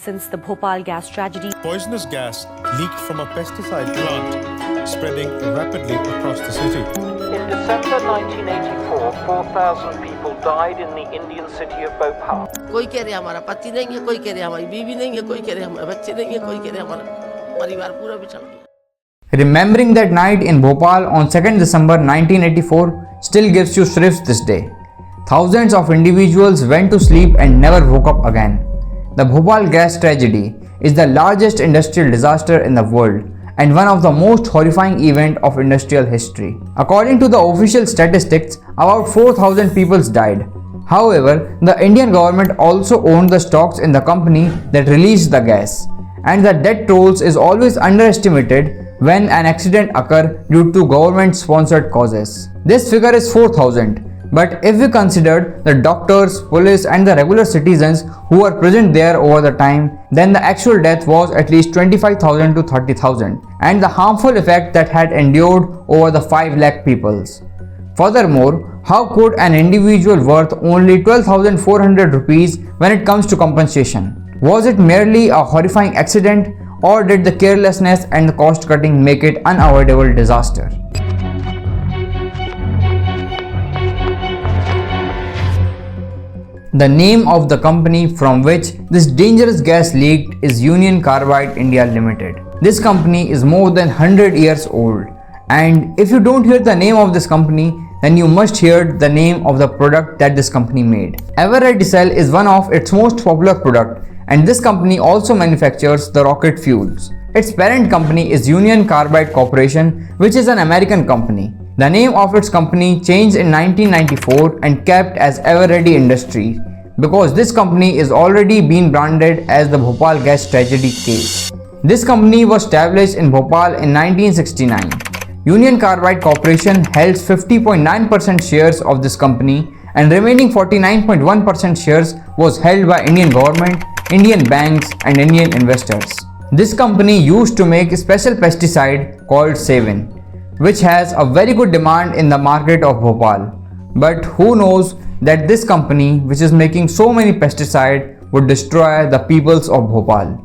since the Bhopal gas tragedy. Poisonous gas leaked from a pesticide plant, spreading rapidly across the city. In December 1984, 4,000 people died in the Indian city of Bhopal. कोई कह रहे हमारा पति नहीं है, कोई कह रहे हमारी बीवी नहीं है, कोई कह रहे हमारे बच्चे नहीं है, कोई कह रहे हमारा परिवार पूरा बिछड़ गया. Remembering that night in Bhopal on 2nd December 1984 still gives you shivers this day. Thousands of individuals went to sleep and never woke up again. The Bhopal Gas Tragedy is the largest industrial disaster in the world and one of the most horrifying events of industrial history. According to the official statistics, about 4,000 people died. However, the Indian government also owned the stocks in the company that released the gas, and the death tolls is always underestimated when an accident occurs due to government-sponsored causes. This figure is 4,000. But if we consider the doctors, police and the regular citizens who were present there over the time, then the actual death was at least 25,000 to 30,000 and the harmful effect that had endured over the 5 lakh peoples. Furthermore, how could an individual worth only 12,400 rupees when it comes to compensation? Was it merely a horrifying accident, or did the carelessness and the cost cutting make it an unavoidable disaster? The name of the company from which this dangerous gas leaked is Union Carbide India Limited. This company is more than 100 years old, and if you don't hear the name of this company, then you must hear the name of the product that this company made. Eveready is one of its most popular products, and this company also manufactures the rocket fuels. Its parent company is Union Carbide Corporation, which is an American company. The name of its company changed in 1994 and kept as Eveready Industries because this company is already been branded as the Bhopal Gas Tragedy case. This company was established in Bhopal in 1969. Union Carbide Corporation holds 50.9% shares of this company, and remaining 49.1% shares was held by Indian government, Indian banks and Indian investors. This company used to make a special pesticide called Sevin, which has a very good demand in the market of Bhopal. But who knows that this company, which is making so many pesticides, would destroy the peoples of Bhopal.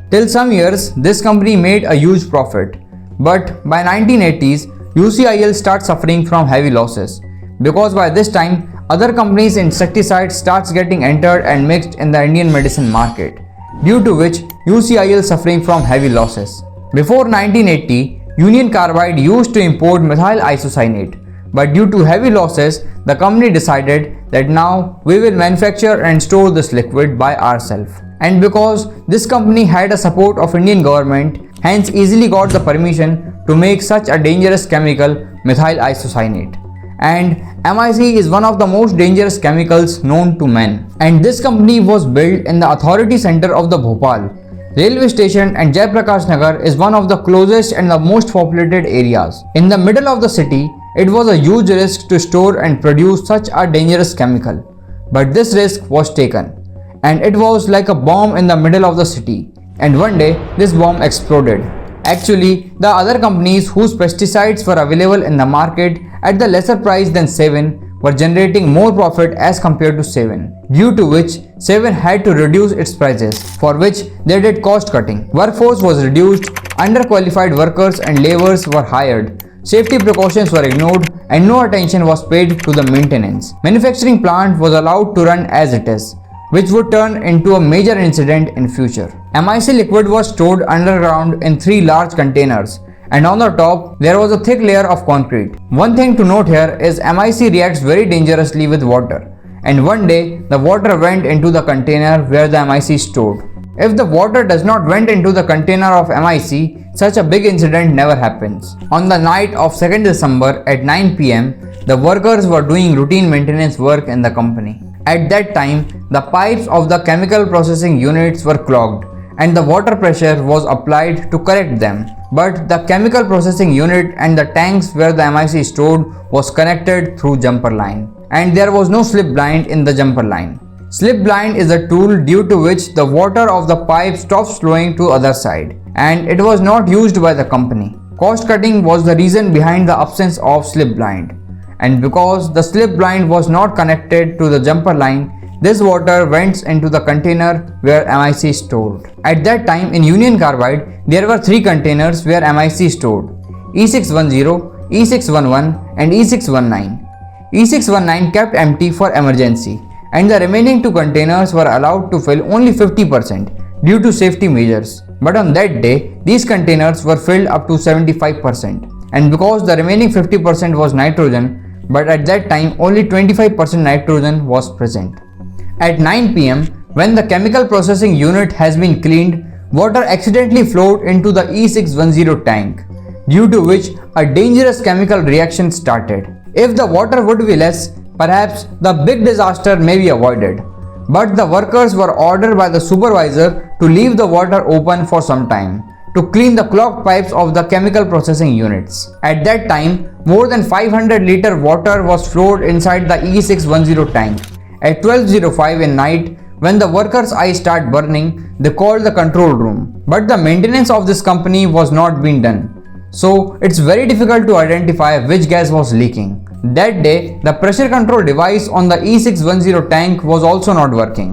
Till some years, this company made a huge profit. But by 1980s, UCIL starts suffering from heavy losses, because by this time, other companies' insecticides starts getting entered and mixed in the Indian medicine market, due to which UCIL suffering from heavy losses. Before 1980, Union Carbide used to import methyl isocyanate, but due to heavy losses, the company decided that now we will manufacture and store this liquid by ourselves. And because this company had a support of Indian government, hence easily got the permission to make such a dangerous chemical, methyl isocyanate. And MIC is one of the most dangerous chemicals known to man. And this company was built in the authority center of the Bhopal railway station, and Jayaprakash Nagar is one of the closest and the most populated areas. In the middle of the city, it was a huge risk to store and produce such a dangerous chemical. But this risk was taken, and it was like a bomb in the middle of the city. And one day, this bomb exploded. Actually, the other companies whose pesticides were available in the market at the lesser price than Sevin were generating more profit as compared to Sevin, due to which Sevin had to reduce its prices, for which they did cost cutting. Workforce was reduced, underqualified workers and laborers were hired, safety precautions were ignored, and no attention was paid to the maintenance. Manufacturing plant was allowed to run as it is, which would turn into a major incident in future. MIC liquid was stored underground in 3 large containers, and on the top there was a thick layer of concrete. One thing to note here is MIC reacts very dangerously with water, and one day the water went into the container where the MIC is stored. If the water does not went into the container of MIC, such a big incident never happens. On the night of 2nd December at 9 PM, the workers were doing routine maintenance work in the company. At that time, the pipes of the chemical processing units were clogged and the water pressure was applied to correct them. But the chemical processing unit and the tanks where the MIC is stored was connected through jumper line, and there was no slip blind in the jumper line. Slip blind is a tool due to which the water of the pipe stops flowing to other side, and it was not used by the company. Cost cutting was the reason behind the absence of slip blind. and because the slip blind was not connected to the jumper line, this water went into the container where MIC is stored. At that time in Union Carbide, there were 3 containers where MIC is stored: E610, E611 and E619. E619 kept empty for emergency, and the remaining 2 containers were allowed to fill only 50% due to safety measures. But on that day, these containers were filled up to 75%, and because the remaining 50% was nitrogen, but at that time only 25% nitrogen was present. At 9 pm, when the chemical processing unit has been cleaned, water accidentally flowed into the E610 tank, due to which a dangerous chemical reaction started. If the water would be less, perhaps the big disaster may be avoided. But the workers were ordered by the supervisor to leave the water open for some time to clean the clogged pipes of the chemical processing units. At that time, more than 500 liter water was flowed inside the E610 tank. At 12:05 in night, when the workers' eyes start burning, they called the control room. But the maintenance of this company was not being done, so it's very difficult to identify which gas was leaking. That day, the pressure control device on the E610 tank was also not working,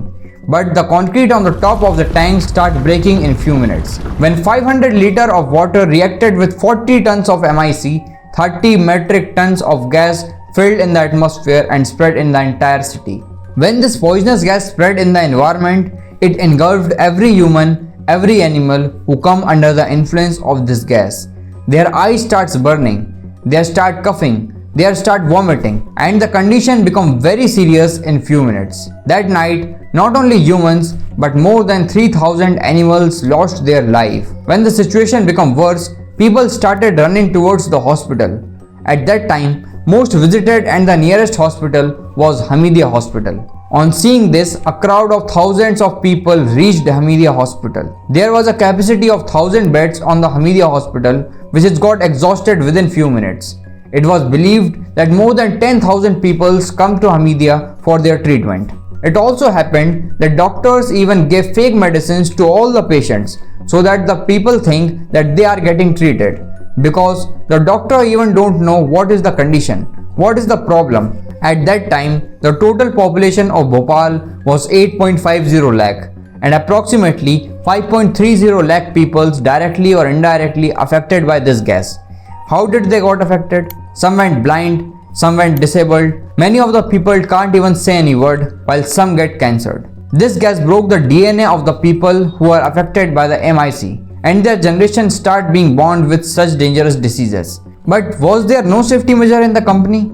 but the concrete on the top of the tank started breaking in few minutes. When 500 liter of water reacted with 40 tons of MIC, 30 metric tons of gas filled in the atmosphere and spread in the entire city. When this poisonous gas spread in the environment, it engulfed every human, every animal who come under the influence of this gas. Their eyes starts burning, they start coughing, they start vomiting, and the condition become very serious in few minutes. That night, not only humans but more than 3,000 animals lost their life. When the situation became worse, people started running towards the hospital. At that time, most visited and the nearest hospital was Hamidiya Hospital. On seeing this, a crowd of thousands of people reached Hamidiya Hospital. There was a capacity of 1,000 beds on the Hamidiya Hospital, which has got exhausted within few minutes. It was believed that more than 10,000 people come to Hamidiya for their treatment. It also happened that doctors even gave fake medicines to all the patients so that the people think that they are getting treated, because the doctor even don't know what is the condition, what is the problem. At that time, the total population of Bhopal was 8.50 lakh, and approximately 5.30 lakh people directly or indirectly affected by this gas. How did they got affected? Some went blind, some went disabled. Many of the people can't even say any word, while some get cancer. This gas broke the DNA of the people who are affected by the MIC, and their generation start being born with such dangerous diseases. But was there no safety measure in the company?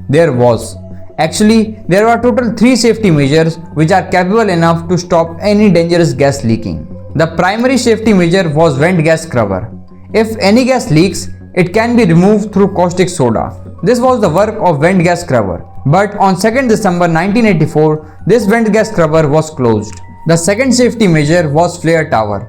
There was. Actually, there were total 3 safety measures which are capable enough to stop any dangerous gas leaking. The primary safety measure was vent gas scrubber. If any gas leaks, it can be removed through caustic soda. This was the work of vent gas scrubber. But on 2nd December 1984, this vent gas scrubber was closed. The second safety measure was flare tower.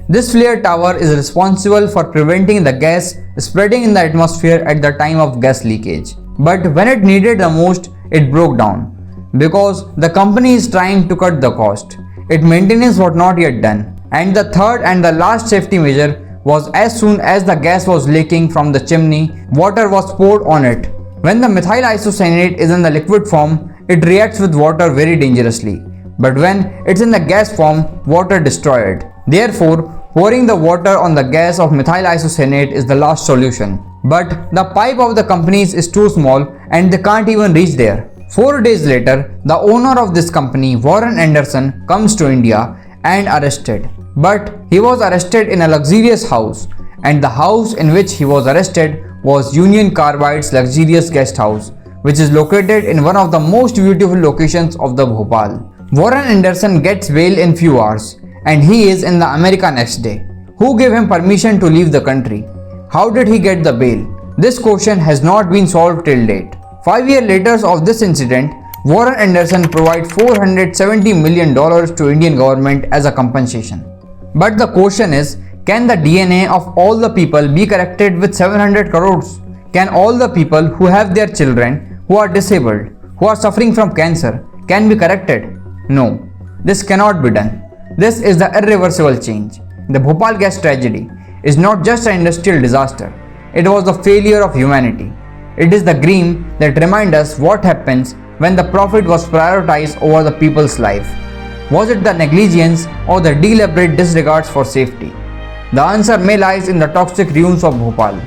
This flare tower is responsible for preventing the gas spreading in the atmosphere at the time of gas leakage. But when it needed the most, it broke down, because the company is trying to cut the cost. Its maintenance was not yet done. And the third and the last safety measure was as soon as the gas was leaking from the chimney, water was poured on it. When the methyl isocyanate is in the liquid form, it reacts with water very dangerously. But when it's in the gas form, water destroys it. Therefore, pouring the water on the gas of methyl isocyanate is the last solution. But the pipe of the companies is too small and they can't even reach there. 4 days later, the owner of this company, Warren Anderson, comes to India and arrested. But he was arrested in a luxurious house, and the house in which he was arrested was Union Carbide's luxurious guest house, which is located in one of the most beautiful locations of the Bhopal. Warren Anderson gets bail in few hours, and he is in the America next day. Who gave him permission to leave the country? How did he get the bail? This question has not been solved till date. 5 years later of this incident, Warren Anderson provided $470 million to Indian government as a compensation. But the question is, can the DNA of all the people be corrected with 700 crores? Can all the people who have their children who are disabled, who are suffering from cancer, can be corrected? No, this cannot be done. This is the irreversible change. The Bhopal Gas Tragedy is not just an industrial disaster. It was the failure of humanity. It is the gleam that reminds us what happens when the profit was prioritized over the people's life. Was it the negligence or the deliberate disregards for safety? The answer may lies in the toxic ruins of Bhopal.